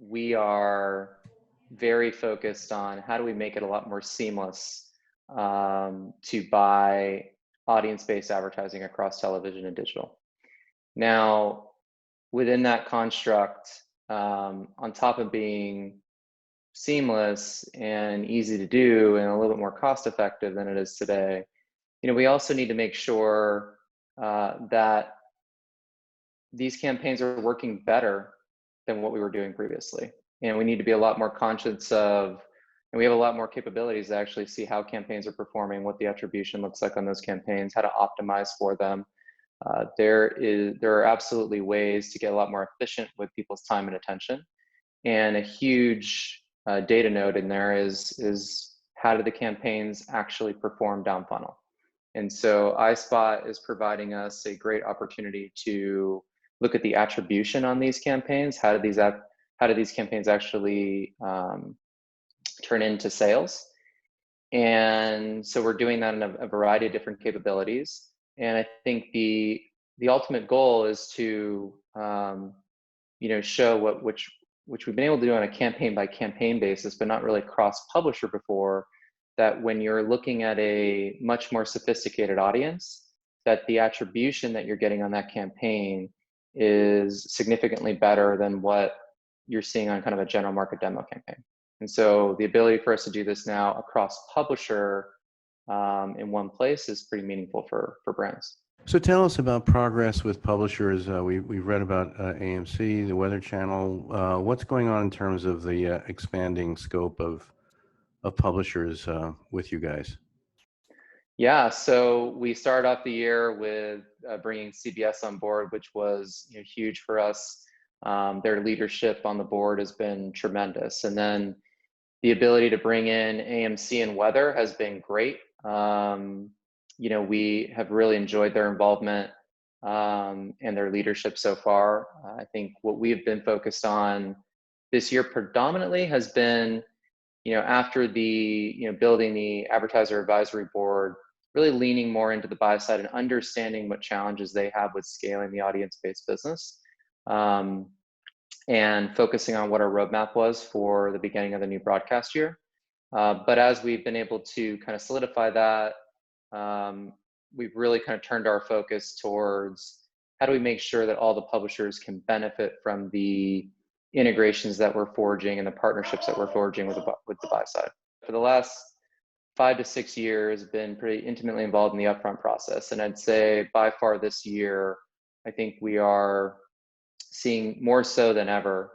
we are very focused on how do we make it a lot more seamless to buy audience-based advertising across television and digital. Now, within that construct, on top of being seamless and easy to do and a little bit more cost effective than it is today, we also need to make sure that these campaigns are working better than what we were doing previously. And we need to be a lot more conscious of, and we have a lot more capabilities to actually see how campaigns are performing, what the attribution looks like on those campaigns, how to optimize for them. There are absolutely ways to get a lot more efficient with people's time and attention. And a huge data node in there is how do the campaigns actually perform down funnel? And so iSpot is providing us a great opportunity to look at the attribution on these campaigns. How do these campaigns actually turn into sales? And so we're doing that in a variety of different capabilities. And I think the ultimate goal is to show which we've been able to do on a campaign by campaign basis, but not really cross publisher before, that when you're looking at a much more sophisticated audience, that the attribution that you're getting on that campaign is significantly better than what you're seeing on kind of a general market demo campaign. And so the ability for us to do this now across publisher in one place is pretty meaningful for brands. So tell us about progress with publishers. We've read about AMC, the Weather Channel. What's going on in terms of the expanding scope of publishers with you guys? Yeah, so we started off the year with bringing CBS on board, which was huge for us. Their leadership on the board has been tremendous. And then the ability to bring in AMC and Weather has been great. We have really enjoyed their involvement and their leadership so far. I think what we've been focused on this year predominantly has been, after the, building the advertiser advisory board, really leaning more into the buy side and understanding what challenges they have with scaling the audience-based business, and focusing on what our roadmap was for the beginning of the new broadcast year. But as we've been able to kind of solidify that, we've really kind of turned our focus towards how do we make sure that all the publishers can benefit from the integrations that we're forging and the partnerships that we're forging with the buy side. For the last 5 to 6 years, been pretty intimately involved in the upfront process. And I'd say by far this year, I think we are seeing more so than ever,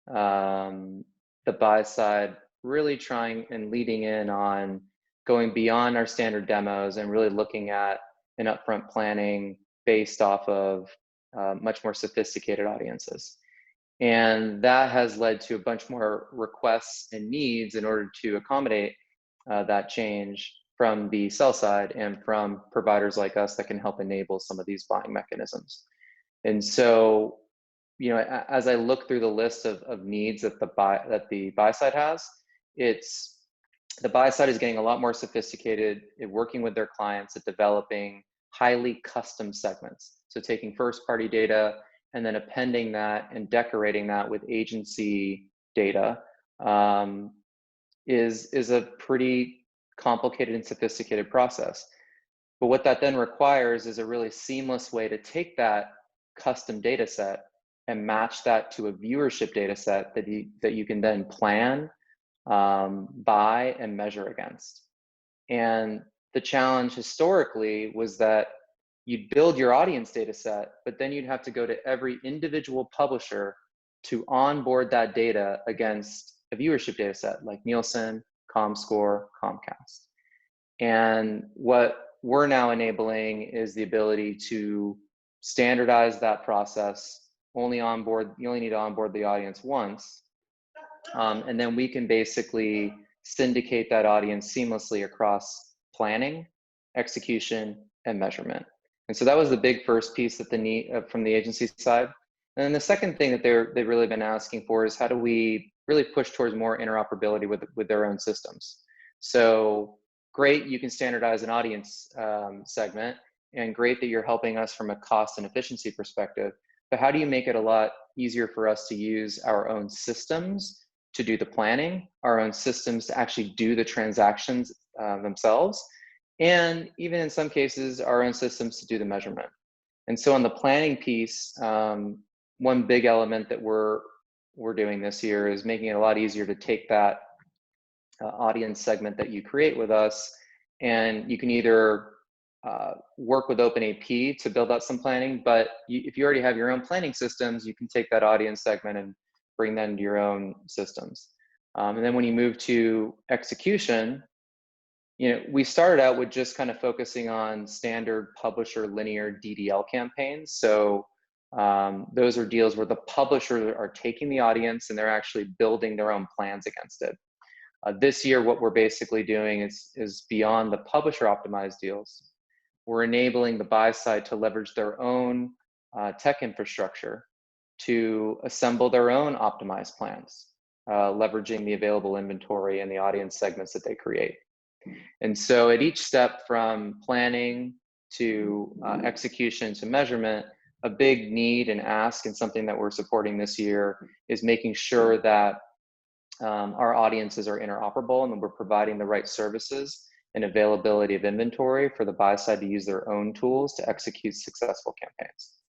the buy side really trying and leading in on going beyond our standard demos and really looking at an upfront planning based off of much more sophisticated audiences. And that has led to a bunch more requests and needs in order to accommodate that change from the sell side and from providers like us that can help enable some of these buying mechanisms. And so, as I look through the list of needs that the buy side has, the buy side is getting a lot more sophisticated at working with their clients at developing highly custom segments. So taking first party data and then appending that and decorating that with agency data is a pretty complicated and sophisticated process. But what that then requires is a really seamless way to take that custom data set and match that to a viewership data set that you can then plan, buy, and measure against. And the challenge historically was that you'd build your audience data set, but then you'd have to go to every individual publisher to onboard that data against a viewership data set like Nielsen, ComScore, Comcast. And what we're now enabling is the ability to standardize that process. You only need to onboard the audience once. And then we can basically syndicate that audience seamlessly across planning, execution, and measurement. And so that was the big first piece that from the agency side. And then the second thing that they've really been asking for is how do we really push towards more interoperability with their own systems. So great, you can standardize an audience segment, and great that you're helping us from a cost and efficiency perspective, but how do you make it a lot easier for us to use our own systems to do the planning, our own systems to actually do the transactions themselves, and even in some cases, our own systems to do the measurement. And so on the planning piece, one big element that we're doing this year is making it a lot easier to take that audience segment that you create with us, and you can either work with OpenAP to build out some planning, but if you already have your own planning systems, you can take that audience segment and bring that into your own systems. And then when you move to execution, we started out with just kind of focusing on standard publisher linear DDL campaigns. So those are deals where the publishers are taking the audience and they're actually building their own plans against it. This year, what we're basically doing is beyond the publisher optimized deals. We're enabling the buy side to leverage their own tech infrastructure to assemble their own optimized plans, leveraging the available inventory and the audience segments that they create. And so at each step from planning to execution to measurement, a big need and ask and something that we're supporting this year is making sure that our audiences are interoperable and we're providing the right services and availability of inventory for the buy side to use their own tools to execute successful campaigns.